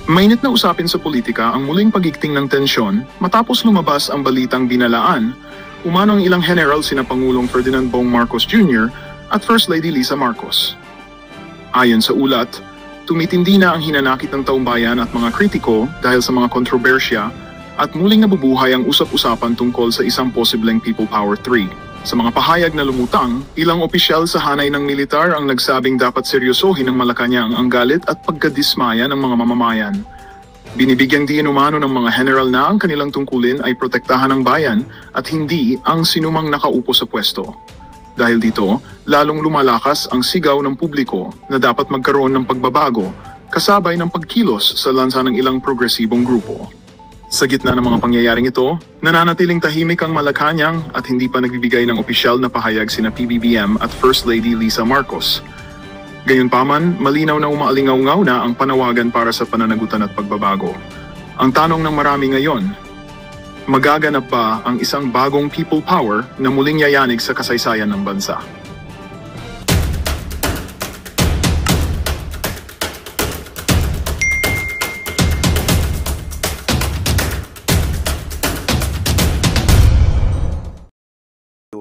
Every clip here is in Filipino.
Mainit na usapin sa politika ang muling pagigting ng tensyon matapos lumabas ang balitang binalaan umanong ilang general sina Pangulong Ferdinand Bong Marcos Jr. at First Lady Lisa Marcos. Ayon sa ulat, tumitindi na ang hinanakit ng taumbayan at mga kritiko dahil sa mga kontrobersya at muling nabubuhay ang usap-usapan tungkol sa isang posibleng People Power 3. Sa mga pahayag na lumutang, ilang opisyal sa hanay ng militar ang nagsabing dapat seryosohin ng Malacanang ang galit at pagkadismaya ng mga mamamayan. Binibigyang diin umano ng mga general na ang kanilang tungkulin ay protektahan ng bayan at hindi ang sinumang nakaupo sa pwesto. Dahil dito, lalong lumalakas ang sigaw ng publiko na dapat magkaroon ng pagbabago kasabay ng pagkilos sa lansa ng ilang progresibong grupo. Sa gitna ng mga pangyayaring ito, nananatiling tahimik ang Malacanang at hindi pa nagbibigay ng opisyal na pahayag sina PBBM at First Lady Lisa Marcos. Gayunpaman, malinaw na umaalingaw-ngaw na ang panawagan para sa pananagutan at pagbabago. Ang tanong ng marami ngayon, magaganap ba ang isang bagong people power na muling yayanig sa kasaysayan ng bansa?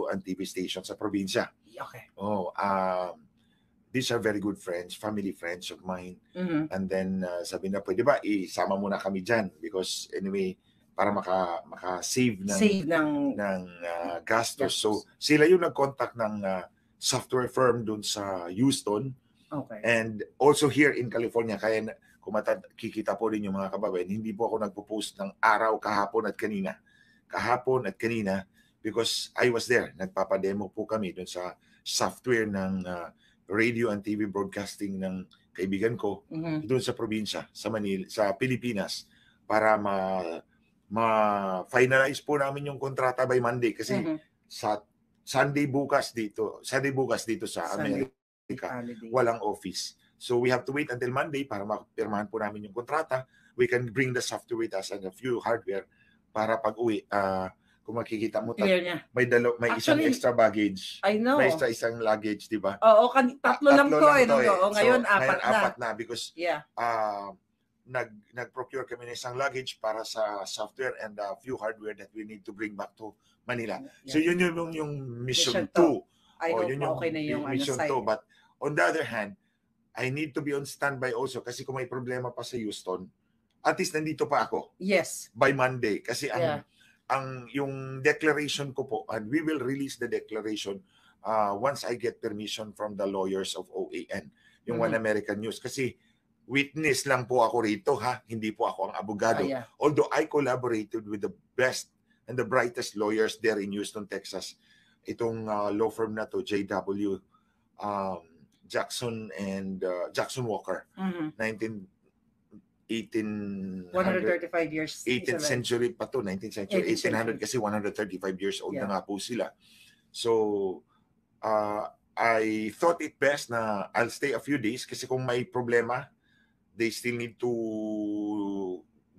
And TV station sa probinsya. Okay. These are very good friends, family friends of mine. And then sabi na, pwede ba isama muna kami dyan? Because anyway, para maka-save ng gastos. So sila yung nag-contact ng software firm dun sa Houston. Okay. And also here in California, kaya kung kikita po rin yung mga kababayan, hindi po ako nagpo-post ng araw kahapon at kanina. Because I was there. Nagpapademo po kami dun sa software ng radio and TV broadcasting ng kaibigan ko dun sa probinsya, sa Manila, sa Pilipinas, para ma-finalize po namin yung kontrata by Monday kasi sa Sunday bukas dito sa Amerika, walang office. So we have to wait until Monday para mapirmahan po namin yung kontrata. We can bring the software with us and a few hardware para pag-uwi. Kung makikita mo, may isang extra baggage. I know. May isang luggage, di ba? Oo, tatlo lang to eh. Ngayon, apat na. Because nag-procure kami ng isang luggage para sa software and a few hardware that we need to bring back to Manila. So yun yung mission 2. I hope okay na yung mission 2. But on the other hand, I need to be on standby also kasi kung may problema pa sa Houston, at least nandito pa ako. Yes. By Monday. Kasi yung declaration ko po, and we will release the declaration once I get permission from the lawyers of OAN, yung One American News. Kasi witness lang po ako rito, hindi po ako ang abogado. Although I collaborated with the best and the brightest lawyers there in Houston, Texas. Itong law firm na to, JW Jackson and Jackson Walker, 135 years. 18th century pa to, 19th century, 1800 kasi 135 years old na nga po sila. So, I thought it best na I'll stay a few days kasi kung may problema, they still need to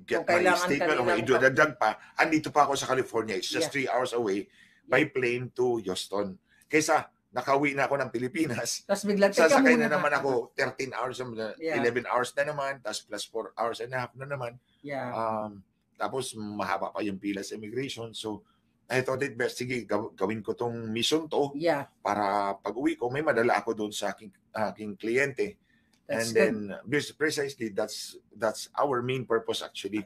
get my statement o may idudagdag pa. Andito pa ako sa California. It's just 3 hours away by plane to Houston. Kaysa nakauwi na ako ng Pilipinas, sasakay na naman ako 13 hours, 11 hours na naman, tapos plus 4 hours and a half na naman. Tapos mahaba pa yung pila sa immigration. So, I thought it best, sige, gawin ko tong mission to para pag-uwi ko, may madala ako doon sa aking kliyente. And then, precisely, that's our main purpose actually.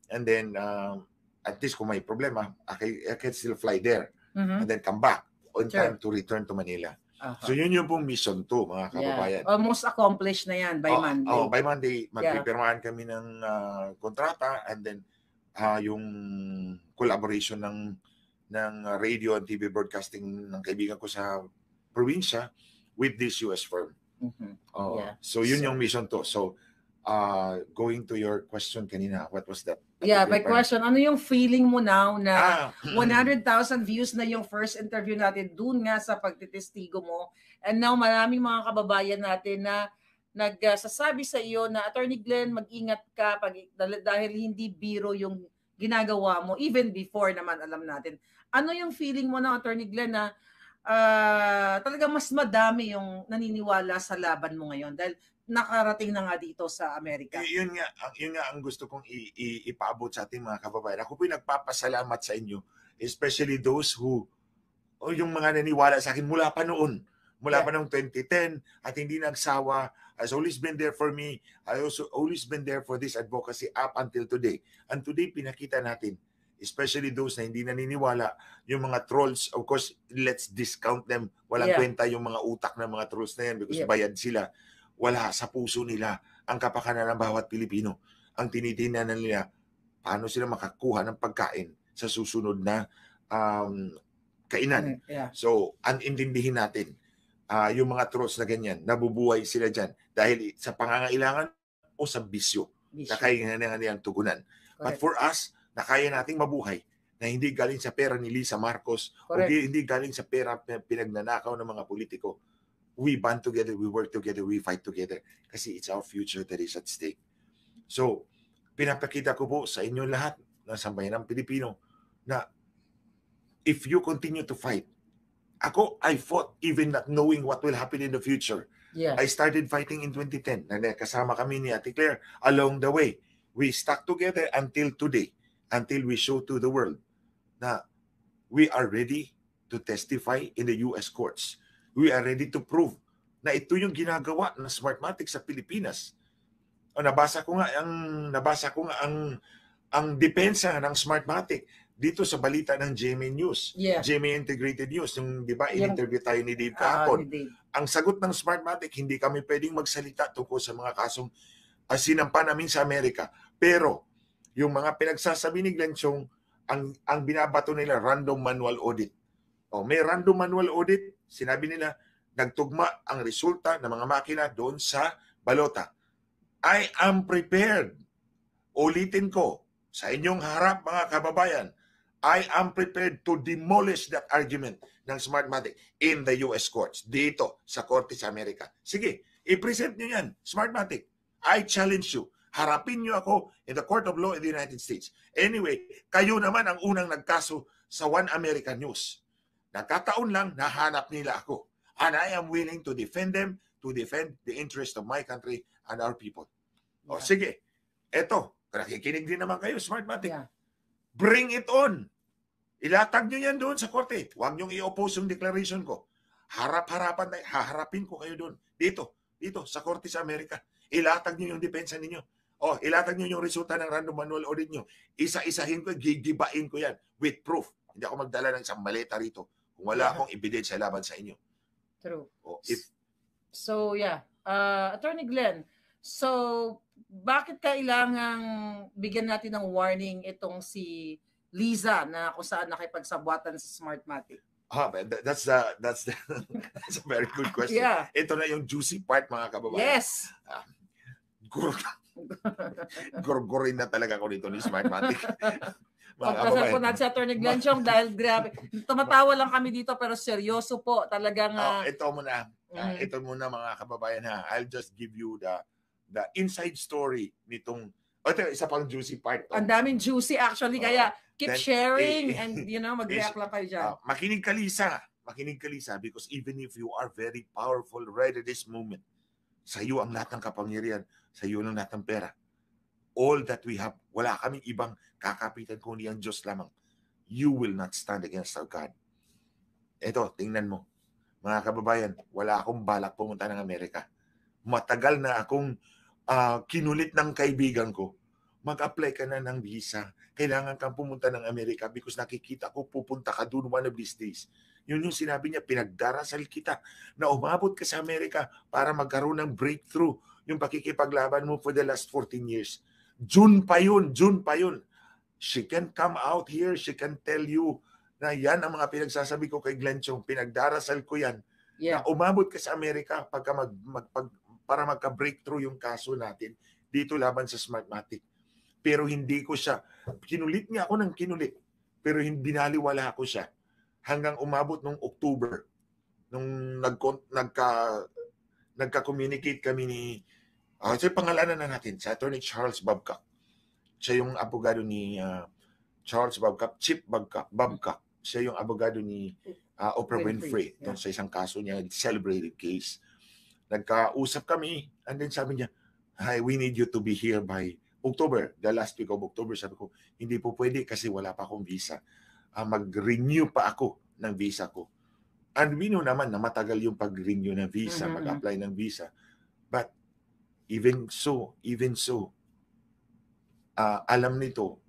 And then, at least kung may problema, I can still fly there and then come back on time to return to Manila. So yun yung pong mission 2, mga kababayan. Almost accomplished na yan by Monday. By Monday, magpipirmahan kami ng kontrata and then yung collaboration ng radio and TV broadcasting ng kaibigan ko sa probinsya with this US firm. So yun yung mission 2. So going to your question kanina, what was that? My question, ano yung feeling mo now na 100,000 views na yung first interview natin dun nga sa pagtitestigo mo, and now maraming mga kababayan natin na nagsasabi sa iyo na Attorney Glenn, mag-ingat ka dahil hindi biro yung ginagawa mo, even before naman alam natin. Ano yung feeling mo na Attorney Glenn na talagang mas madami yung naniniwala sa laban mo ngayon? Dahil nakarating na nga dito sa Amerika. Yun nga ang gusto kong ipaabot sa ating mga kababayan. Ako po nagpapasalamat sa inyo, especially those who, yung mga naniwala sa akin mula pa noon, mula pa noong 2010 at hindi nagsawa, has always been there for me. I also always been there for this advocacy up until today. And today, pinakita natin, especially those na hindi naniniwala, yung mga trolls, of course, let's discount them. Walang kwenta yung mga utak ng mga trolls na yan because bayad sila. Wala sa puso nila ang kapakanan ng bawat Pilipino. Ang tinitingnan nila, paano sila makakuha ng pagkain sa susunod na kainan. So, intindihin natin, yung mga trolls na ganyan, nabubuhay sila dyan dahil sa pangangailangan o sa bisyo na kaya nilang tugunan. But for us, na kaya nating mabuhay na hindi galing sa pera ni Lisa Marcos o hindi galing sa pera pinagnanakaw ng mga politiko, we band together, we work together, we fight together kasi it's our future that is at stake. So, pinapakita ko po sa inyo lahat ng sambayan ng Pilipino na if you continue to fight, I fought even not knowing what will happen in the future. I started fighting in 2010. Kasama kami ni Ate Claire along the way. We stuck together until today, until we show to the world na we are ready to testify in the US courts. We are ready to prove na ito yung ginagawa ng Smartmatic sa Pilipinas. Nabasa ko nga ang depensa ng Smartmatic dito sa balita ng GMA News. GMA Integrated News, yung 'di ba in-interview tayo ni Dave kahapon. Ang sagot ng Smartmatic, hindi kami pwedeng magsalita tungkol sa mga kasong sinampa namin sa Amerika. Pero yung mga pinagsasabi ni Glenn Chong, ang binabato nila random manual audit. May random manual audit, sinabi nila nagtugma ang resulta ng mga makina doon sa balota. I am prepared. Ulitin ko sa inyong harap mga kababayan, I am prepared to demolish that argument ng Smartmatic in the US courts, dito sa Korte sa Amerika. Sige, i-present nyo yan, Smartmatic. I challenge you. Harapin nyo ako in the Court of Law in the United States. Anyway, kayo naman ang unang nagkaso sa One American News. Nagkataon lang, nahanap nila ako. And I am willing to defend them, to defend the interest of my country and our people. Sige, eto, nakikinig din naman kayo, Smartmatic. Bring it on. Ilatag nyo yan doon sa korte. Huwag nyo i-oppose yung declaration ko. Harap-harapan, haharapin ko kayo doon. Dito, sa korte sa Amerika. Ilatag nyo yung depensa ninyo. Ilatag nyo yung resulta ng random manual audit nyo. Isa-isahin ko, gigibain ko yan with proof. Hindi ako magdala ng isang maleta rito kung wala akong ebidensya laban sa inyo. True. Attorney Glenn, so bakit kailangang bigyan natin ng warning itong si Liza na kung saan nakipagsabwatan sa Smartmatic? That's a very good question. Ito na yung juicy part, mga kababayan. Yes. Gurgurin na talaga ko dito ni Smartmatic. Pagkasal po natin si Attorney Glenn Chong dahil grabe. Tumatawa lang kami dito pero seryoso po. Talagang... ito muna mga kababayan ha. I'll just give you the inside story nitong... ito, isa pang juicy part. Ang daming juicy actually. Kaya keep sharing and mag-react lang kayo dyan. Makinig ka, Lisa, because even if you are very powerful right at this moment, sa iyo ang lahat ng kapangyarihan, sa iyo ang lahat ng pera. All that we have, wala kaming ibang kakapitan kundi ang Diyos lamang. You will not stand against our God. Ito, tingnan mo. Mga kababayan, wala akong balak pumunta ng Amerika. Matagal na akong kinulit ng kaibigan ko. Mag-apply ka na ng visa. Kailangan kang pumunta ng Amerika because nakikita ko pupunta ka doon one of these days. Yun yung sinabi niya, pinagdarasal kita na umabot ka sa Amerika para magkaroon ng breakthrough yung pakikipaglaban mo for the last 14 years. June pa yun. She can come out here, she can tell you na yan ang mga pinagsasabi ko kay Glenn Chong, pinagdarasal ko yan. Na umabot ka sa Amerika para magka-breakthrough yung kaso natin dito laban sa Smartmatic. Pero hindi ko siya, kinulit niya ako ng kinulit, pero binaliwala ko siya hanggang umabot nung October, nung nagka-communicate kami ni, so pangalanan na natin, si Attorney Charles Babcock. Siya yung abogado ni Charles Babcock, Chip Babcock. Siya yung abogado ni Oprah Winfrey sa isang kaso niya, celebrated case. Nagkausap kami, And then sabi niya, "Hi, we need you to be here by October." The last week of October. Sabi ko, hindi po pwede kasi wala pa akong visa. Mag-renew pa ako ng visa ko. And we know naman na matagal yung pag-renew ng visa, mag-apply ng visa. But even so, alam nito,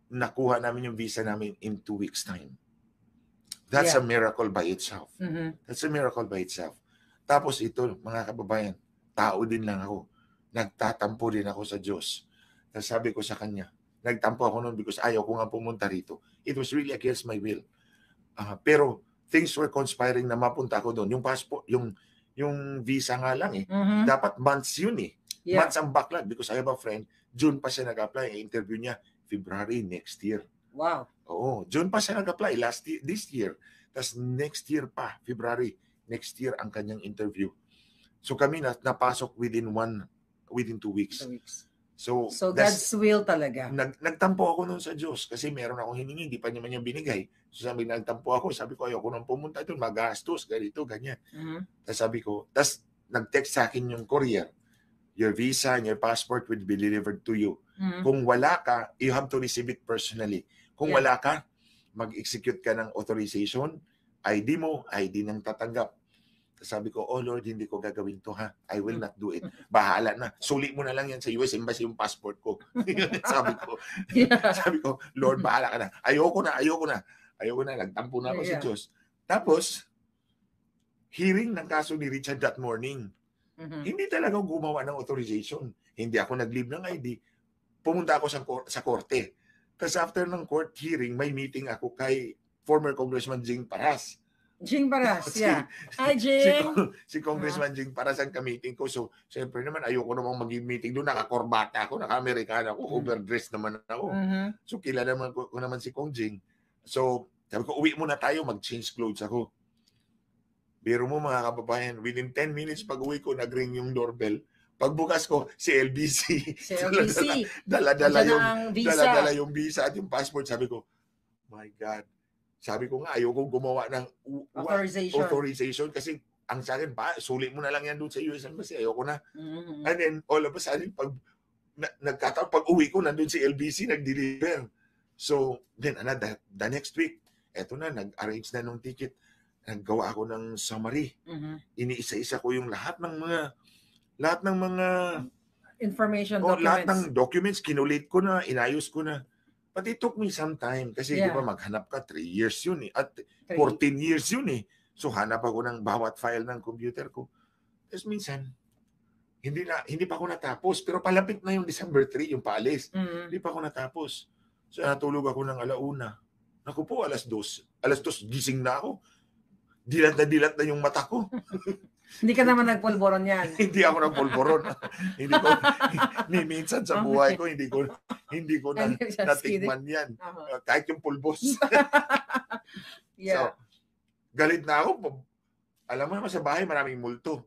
nakuha namin yung visa namin in 2 weeks time. That's a miracle by itself. That's a miracle by itself. Tapos ito, mga kababayan, tao din lang ako. Nagtatampo din ako sa Diyos. Tapos sabi ko sa kanya, nagtampo ako noon because ayaw ko nga pumunta rito. It was really against my will. Pero things were conspiring na mapunta ako doon. Yung passport, yung visa nga lang eh. Dapat months yun eh. Months ang backlog because I have a friend, June pa siya nag-apply. Interview niya, February next year. Wow. Oo, June pa siya nag-apply this year. Tapos next year pa, February, next year ang kanyang interview. So kami napasok within 2 weeks. 2 weeks. So God's will talaga. Nagtampo ako noon sa Diyos kasi meron akong hiningi, hindi pa naman niya binigay. So sabi, nagtampo ako, sabi ko, ayoko nang pumunta doon, magastos, ganito, ganyan. Tapos sabi ko, nag-text sa akin yung courier, your visa and your passport will be delivered to you. Kung wala ka, you have to receive it personally. Kung wala ka, mag-execute ka ng authorization, ID mo, ID nang tatanggap. Sabi ko, oh Lord, hindi ko gagawin to ha. I will not do it. Bahala na. Suli mo na lang yan sa US Embassy yung passport ko. Sabi ko, Lord, bahala ka na. Ayoko na. Nagtampo na ako sa Diyos. Tapos, hearing ng kaso ni Richard that morning, hindi talaga gumawa ng authorization. Hindi ako nag-leave ng ID. Pumunta ako sa korte. Tapos after ng court hearing, may meeting ako kay former Congressman Jing Paras. Jing Paras, Hi, Jing! Si Congressman Jing Paras ang ka-meeting ko. So, siyempre naman, ayoko namang mag-meeting doon. Naka-corbata ako, naka-Amerikana ako, overdressed naman ako. So, kilala naman ko naman si Kong Jing. So, sabi ko, uwi muna tayo, mag-change clothes ako. Biro mo mga kababayan, within 10 minutes pag-uwi ko, nag-ring yung doorbell. Pagbukas ko, si LBC. Dala-dala yung visa at yung passport. Sabi ko, my God. Sabi ko nga, ayoko gumawa ng authorization kasi ang sa akin, sulit mo na lang yan doon sa US Embassy. Ayoko na. And then, all of a sudden, pag uwi ko, nandun si LBC, nag-deliver. So, then, the next week, eto na, nag-arrange na ng ticket. Naggawa ako ng summary. Iniisa-isa ko yung lahat ng mga information documents. Lahat ng documents, kinulit ko na, inayos ko na. But it took me some time kasi di ba maghanap ka, 3 years yun eh. At 14 years yun eh. So hanap ako ng bawat file ng computer ko. Tapos minsan, hindi pa ako natapos. Pero palapit na yung December 3, yung paalis. Hindi pa ako natapos. So natulog ako ng 1:00. Naku po, 2:00. 2:00, gising na ako. Dilat na yung mata ko. Hindi ka naman nagpulboron yan. Hindi ako nagpulboron. Minsan sa buhay ko, hindi ko natikman yan. Kahit yung pulbos. So, galit na ako. Alam mo naman sa bahay, maraming multo.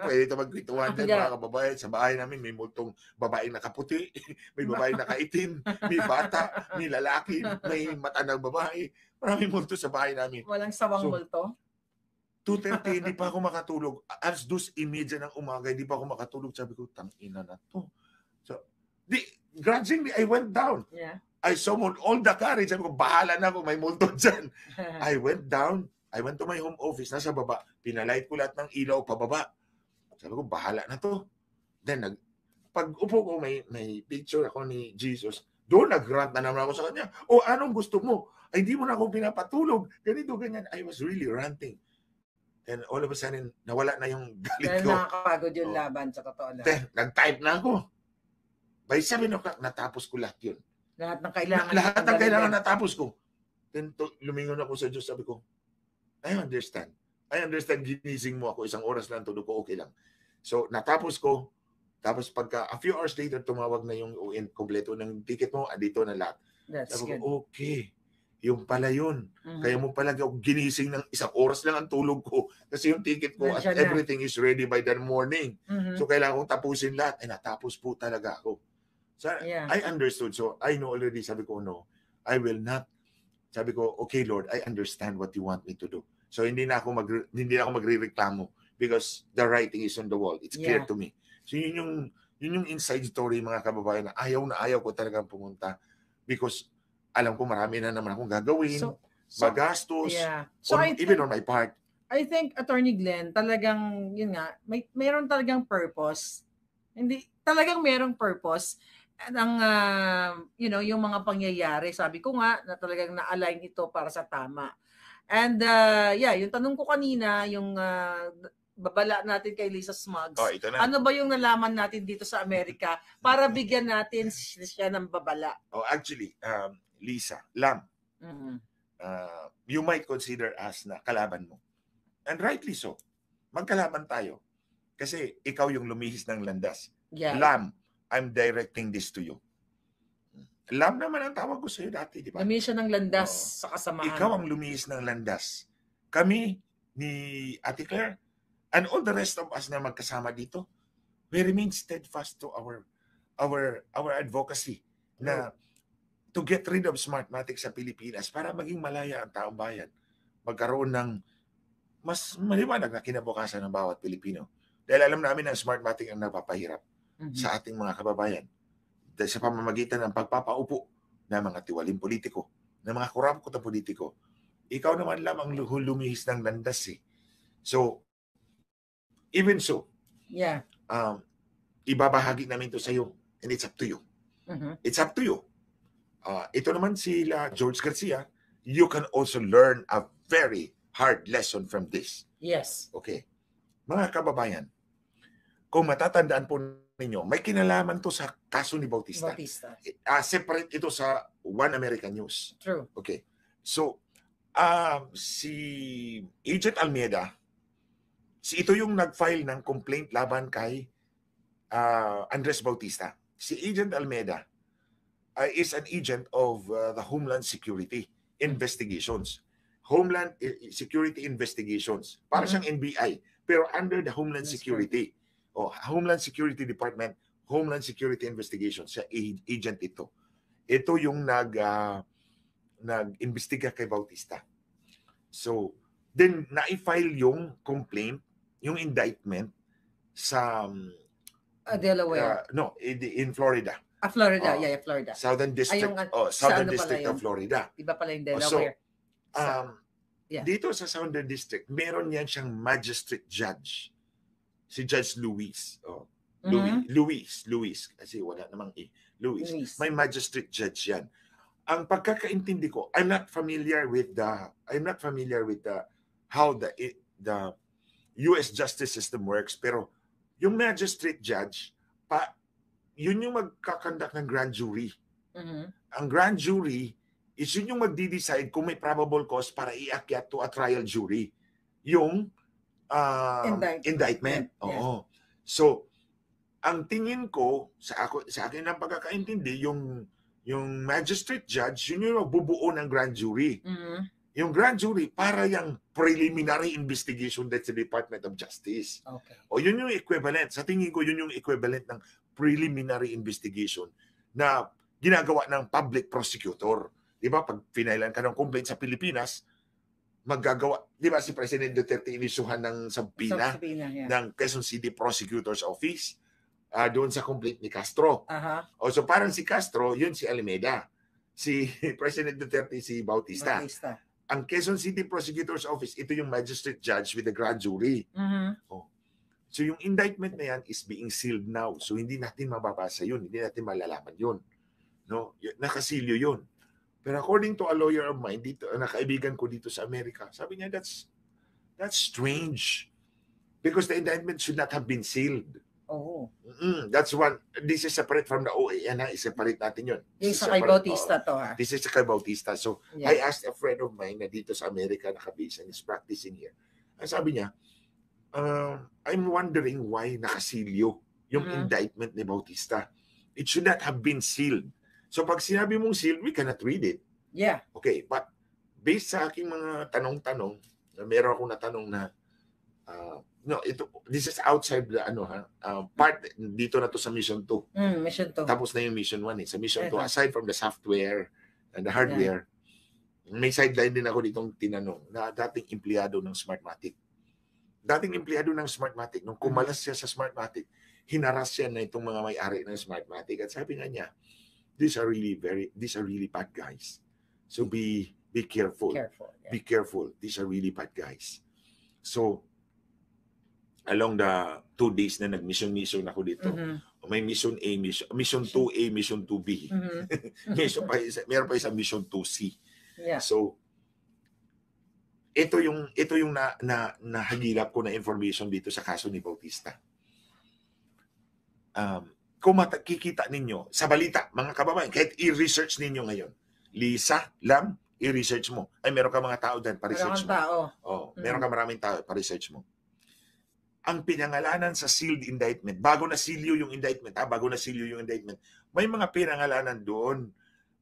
Pwede ito magkwentuhan din mga kababayan. Sa bahay namin, may multong babaeng nakaputi, may babaeng nakaitim, may bata, may lalaki, may mata ng babae. Maraming multo sa bahay namin. Walang sawang multo? 2:30, hindi pa ako makatulog. As 2:30 ng umaga, hindi pa ako makatulog. Sabi ko, tangina na to. So, grudgingly, I went down. I summoned all the courage. Sabi ko, bahala na ako, may multo dyan. I went down. I went to my home office, nasa baba. Pinalight ko lahat ng ilaw pababa. Sabi ko, bahala na to. Then, pag upo ko, may picture ako ni Jesus. Doon, nag-rant na naman ako sa kanya. O, anong gusto mo? Ay, hindi mo na ako pinapatulog. Ganito, ganyan. I was really ranting. And all of a sudden, nawala na yung galit ko. Dahil nakakapagod yung laban sa totoo lang. Then, nag-type na ako. By 7 o'clock, natapos ko lahat yun. Lahat ng kailangan. Lahat ng kailangan natapos ko. Then, lumingon ako sa Diyos. Sabi ko, I understand. Ginising mo ako. 1 oras lang, tulog ko, okay lang. So, natapos ko. Tapos, a few hours later, tumawag na yung kompleto ng ticket mo. Dito na lahat. Sabi ko, okay. Yung pala yun. Kaya mo pala ginising ng 1 oras lang ang tulog ko. Kasi yung ticket ko at everything is ready by that morning. So, kailangan kong tapusin lahat. Natapos po talaga ako. So, I understood. So, I know already. Sabi ko, no, I will not. Sabi ko, okay, Lord, I understand what you want me to do. So, hindi na ako magrereklamo. because the writing is on the wall. It's clear to me. So yun yung inside story mga kababayan na ayaw ko talagang pumunta because alam ko marami na naman akong gagawin, magastos, so even on my part. I think, Attorney Glenn, talagang, yun nga, mayroon talagang purpose. Hindi, talagang mayroong purpose ang, yung mga pangyayari. Sabi ko nga, na talagang na-align ito para sa tama. And, yung tanong ko kanina, yung babala natin kay Lisa Smugs, ano ba yung nalaman natin dito sa Amerika para bigyan natin siya ng babala? Actually, Lisa, Lam, you might consider us na kalaban mo. And rightly so. Magkalaban tayo. Kasi ikaw yung lumihis ng landas. Lam, I'm directing this to you. Lam naman ang tawag ko sa'yo dati, di ba? Lumihis siya ng landas sa kasamaan. Ikaw ang lumihis ng landas. Kami, ni Ate Claire, and all the rest of us na magkasama dito, we remain steadfast to our advocacy na to get rid of Smartmatic sa Pilipinas para maging malaya ang taong bayan. Magkaroon ng mas maliwanag na kinabukasan ng bawat Pilipino. Dahil alam namin na Smartmatic ang napapahirap sa ating mga kababayan. Dahil sa pamamagitan ng pagpapaupo ng mga tiwaling politiko, ng mga korupto na politiko, ikaw naman lamang lumihis ng landas eh. So, even so, ibabahagi namin to sa iyo and it's up to you. It's up to you. Ito naman sila George Garcia, you can also learn a very hard lesson from this. Yes. Okay. Mga kababayan, kung matatandaan po ninyo, may kinalaman to sa kaso ni Bautista. Separate ito sa One American News. True. Okay. So, si Agent Almeida, ito yung nag-file ng complaint laban kay Andres Bautista. Si Agent Almeida is an agent of the Homeland Security Investigations. Homeland Security Investigations. Para siyang NBI, pero under the Homeland Security. Homeland Security Department, Homeland Security Investigations. Siya agent ito. Ito yung nag-imbestiga kay Bautista. So, then na-file yung complaint, yung indictment sa Delaware. No, in Florida. Florida, Florida. Southern District, Southern District of Florida. Iba pala yung Delaware. Dito sa Southern District, meron yan siyang magistrate judge. Si Judge Luis. Luis. Kasi wala namang Luis. May magistrate judge yan. Ang pagkakaintindi ko, I'm not familiar with how the US justice system works, pero yung magistrate judge, yun yung magkakandak ng grand jury. Ang grand jury is yun yung magdi-decide kung may probable cause para iakyat to a trial jury. Yung indictment. Oo. So, ang tingin ko, sa akin ang pagkakaintindi, yung magistrate judge, yun yung magbubuo ng grand jury. Yung grand jury, para yung preliminary investigation that's the Department of Justice. Okay. O yun yung equivalent. Sa tingin ko, yun yung equivalent ng preliminary investigation na ginagawa ng public prosecutor. Di ba? Pag pinailan ka ng complaint sa Pilipinas, maggagawa, di ba si President Duterte inisuhan ng sabina ng Quezon City Prosecutor's Office doon sa complaint ni Castro. So parang si Castro, yun si Almeida. Si President Duterte, si Bautista. Ang Quezon City Prosecutor's Office, ito yung magistrate judge with the grand jury. So yung indictment na yan is being sealed now. So hindi natin mababasa yun. Hindi natin malalaman yun. No? Nakasilyo yun. Pero according to a lawyer of mine, dito, na kaibigan ko dito sa Amerika, sabi niya, that's strange. Because the indictment should not have been sealed. That's one. This is separate from the OAN. I-separate natin yun. Yung sa kay Bautista to ha? This is sa kay Bautista. So, I asked a friend of mine na dito sa Amerika nakabase and is practicing here. Ang sabi niya, I'm wondering why nakasilyo yung indictment ni Bautista. It should not have been sealed. So pag sinabi mong sealed, we cannot read it. Yeah. Okay, but based sa aking mga tanong-tanong, meron akong natanong na this is outside the part dito na to sa Mission 2. Mission 2. Tapos na yung Mission 1 Sa Mission 2, aside from the software and the hardware, may sideline din ako ditong tinanong na dating empleyado ng Smartmatic dating empleyado ng Smartmatic, nung kumalas siya sa Smartmatic, hinaras siya na itong mga may-ari ng Smartmatic. At sabi nga niya, these are really bad guys. So be careful. Be careful. These are really bad guys. So, along the 2 days na nag-mission ako dito, may mission A, mission 2A, mission 2B. Meron pa isang mission 2C. Yeah. So, ito yung nahagilap ko na information dito sa kaso ni Bautista. Kung makikita ninyo sa balita, mga kababayan, kahit i-research ninyo ngayon, Lisa Lam, i-research mo. Ay, meron ka mga tao dyan, pa-research mo. Meron ka maraming tao, pa-research mo. Ang pinangalanan sa sealed indictment, bago na silyo yung indictment, may mga pinangalanan doon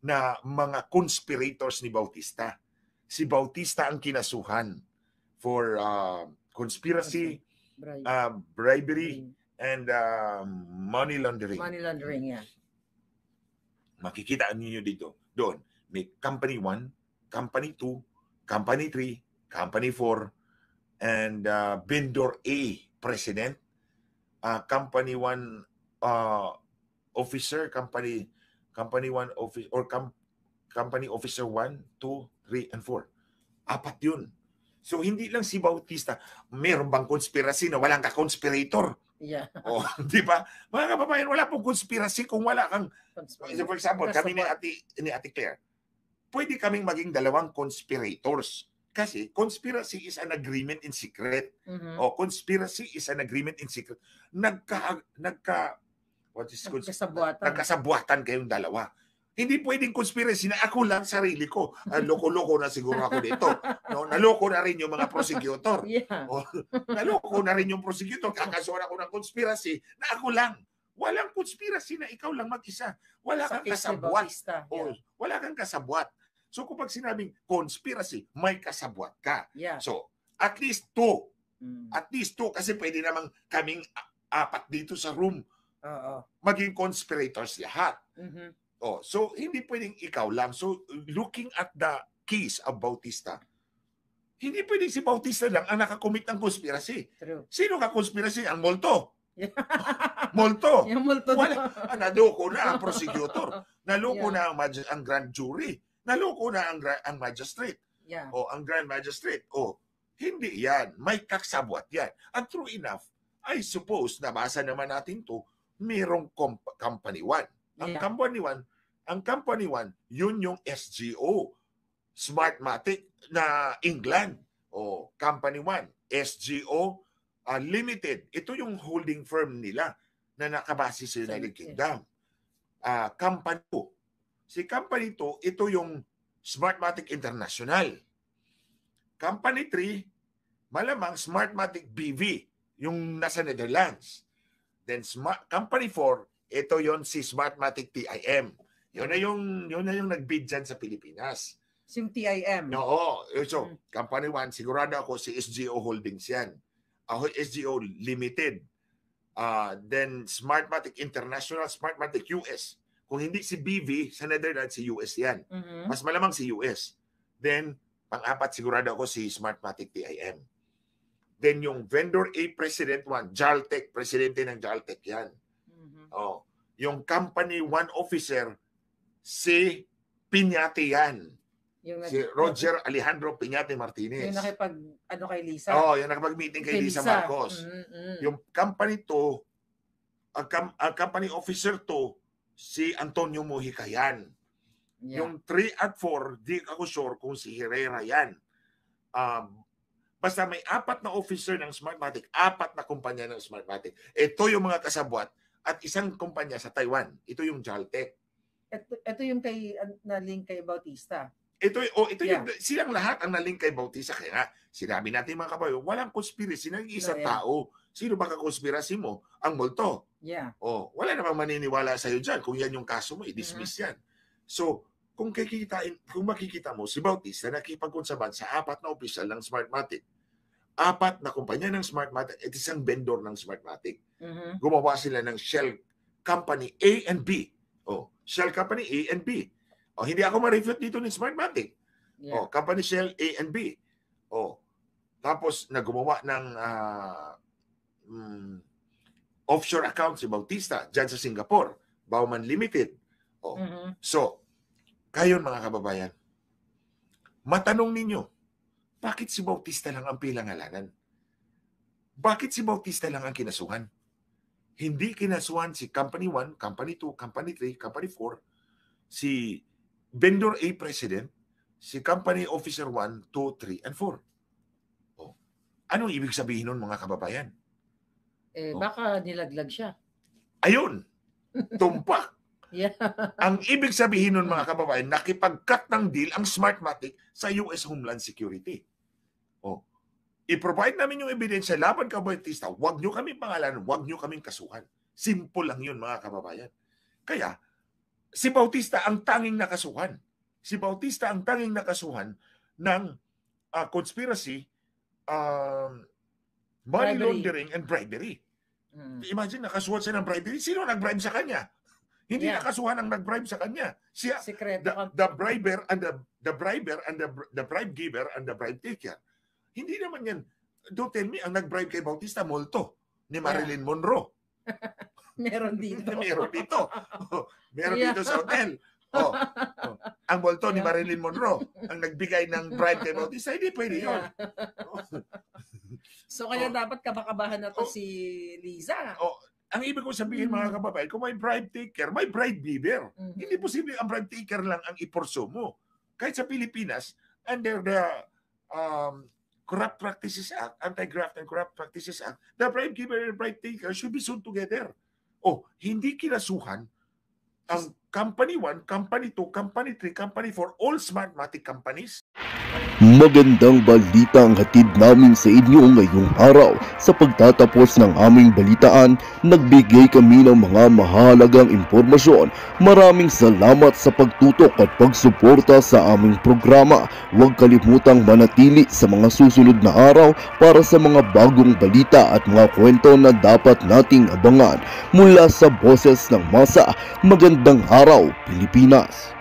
na mga conspirators ni Bautista. Si Bautista ang kinasuhan for conspiracy, bribery, and money laundering. Money laundering, yeah. Makikita niyo dito. Doon, may Company 1, Company 2, Company 3, Company 4, and Vendor A, President, Company 1 officer, Company 1 officer, or Company Officer 1, 2, 3, and 4. 4 yun. So, hindi lang si Bautista. Meron bang conspiracy na walang ka-conspirator? Yeah. Di ba? Mga kababayan, wala pong conspiracy kung wala kang... For example, kami ni Ate Claire, pwede kaming maging dalawang conspirators. Kasi conspiracy is an agreement in secret. Conspiracy is an agreement in secret. Nagkasabuatan kayong dalawa. Hindi pwedeng conspiracy na ako lang sarili ko. Loko-loko na siguro ako dito. No? Naloko na rin yung mga prosecutor. Yeah. Naloko na rin yung prosecutor. Kakasuhan ako ng conspiracy na ako lang. Walang conspiracy na ikaw lang mag-isa. Wala kang kasabwat. Yeah. Wala kang kasabwat. So kapag sinabing conspiracy, may kasabwat ka. Yeah. So at least 2. At least 2 kasi pwede namang kaming 4 dito sa room. Maging conspirators lahat. So hindi pwedeng ikaw lang. So looking at the case of Bautista, hindi pwedeng si Bautista lang ang nakakomit ng conspiracy. True. Sino ka-conspiracy? Ang multo. Multo. Yung multo. Naloko na ang prosecutor. Naloko na ang grand jury. Naloko na ang magistrate. Yeah. Ang grand magistrate. Hindi yan. May kasabwat yan. And true enough, I suppose, nabasa naman natin to, mayroong Company 1. Ang Company 1, yun yung SGO. Smartmatic na England. Company 1. SGO Limited. Ito yung holding firm nila na nakabase sa United Kingdom. Company 2. Si Company 2, ito yung Smartmatic International. Company 3, malamang Smartmatic BV, yung nasa Netherlands. Then Company 4, ito yon si Smartmatic TIM. Yun na yung nag-bid dyan sa Pilipinas. Yung TIM. No, so Company 1, sigurado ako si SGO Holdings yan. SGO Limited. Then Smartmatic International, Smartmatic US. Kung hindi si BV, sa Netherlands, si US yan. Mas malamang si US. Then, pang-4, sigurado ako si Smartmatic TIM. Then, yung Vendor A President 1, Jaltec, presidente ng Jaltec yan. Yung Company 1 officer, si Piñate yan. Si Roger Alejandro Piñate Martinez. Yung kay Lisa. Yung nakapag-meeting kay Lisa Marcos. Yung Company 2, ang Company Officer 2, si Antonio Mojica yan. Yeah. Yung 3 at 4, di ako sure kung si Herrera yan. Basta may 4 na officer ng Smartmatic, 4 na kumpanya ng Smartmatic. Ito yung mga kasabwat at isang kumpanya sa Taiwan. Ito yung Jaltec. Ito yung na-link kay Bautista. Ito yung silang lahat ang na-link kay Bautista. Kaya sinabi natin mga kabayo, walang conspiracy ng isang tao. Sino ba ka-conspiracy mo? Ang multo. Yeah. Wala namang maniniwala sa iyo diyan kung yan yung kaso mo, i-dismiss yan. So, kung makikita mo si Bautista nakipagkonsaban sa 4 na opisyal ng Smartmatic. 4 na kumpanya ng Smartmatic at isang vendor ng Smartmatic. Gumawa sila ng Shell Company A and B. Shell Company A and B. Hindi ako ma-refute dito ng Smartmatic. Yeah. Company Shell A and B. Tapos naggumawa ng offshore account si Bautista dyan sa Singapore, Bauman Limited. So, kayon mga kababayan, matanong ninyo, bakit si Bautista lang ang pinangalanan? Bakit si Bautista lang ang kinasuhan? Hindi kinasuhan si Company 1, Company 2, Company 3, Company 4, si Vendor A President, si Company Officer 1, 2, 3, and 4. Anong ibig sabihin nun mga kababayan? Baka nilaglag siya. Ayun, tumpak. Yeah. Ang ibig sabihin nun mga kababayan, nakipag-cut ng deal ang Smartmatic sa US Homeland Security. I-provide namin yung ebidensya laban kay Bautista, huwag nyo kaming pangalanan, huwag nyo kaming kasuhan. Simple lang yun mga kababayan. Kaya, si Bautista ang tanging nakasuhan. Si Bautista ang tanging nakasuhan ng conspiracy, money laundering and bribery. Imagine, nakasuhan siya ng bribery. Sino nag-bribe sa kanya? Hindi nakasuhan ang nag-bribe sa kanya. Siya, the briber and the briber and the bribe giver and the bribe taker. Hindi naman yan. Don't tell me, ang nag-bribe kay Bautista, multo ni Marilyn Monroe. Meron dito. Meron dito. Meron dito sa hotel. Ang multo ni Marilyn Monroe, ang nagbigay ng bribe kay Bautista, hindi pwede yun. So kaya dapat kabakabahan na to si Liza. Ang ibig ko sabihin mga kababayan, kung may bribe taker, may bribe giver. Hindi posible ang bribe taker lang ang iporso mo. Kahit sa Pilipinas, under the Corrupt Practices Act, Anti-Graft and Corrupt Practices Act, the bribe giver and bribe taker should be sued together. Hindi kinasuhan ang Company 1, Company 2, Company 3, Company 4, all Smartmatic companies. Magandang balita ang hatid namin sa inyo ngayong araw. Sa pagtatapos ng aming balitaan, nagbigay kami ng mga mahalagang impormasyon. Maraming salamat sa pagtutok at pagsuporta sa aming programa. Huwag kalimutang manatili sa mga susunod na araw para sa mga bagong balita at mga kwento na dapat nating abangan. Mula sa Boses ng Masa, magandang araw Pilipinas!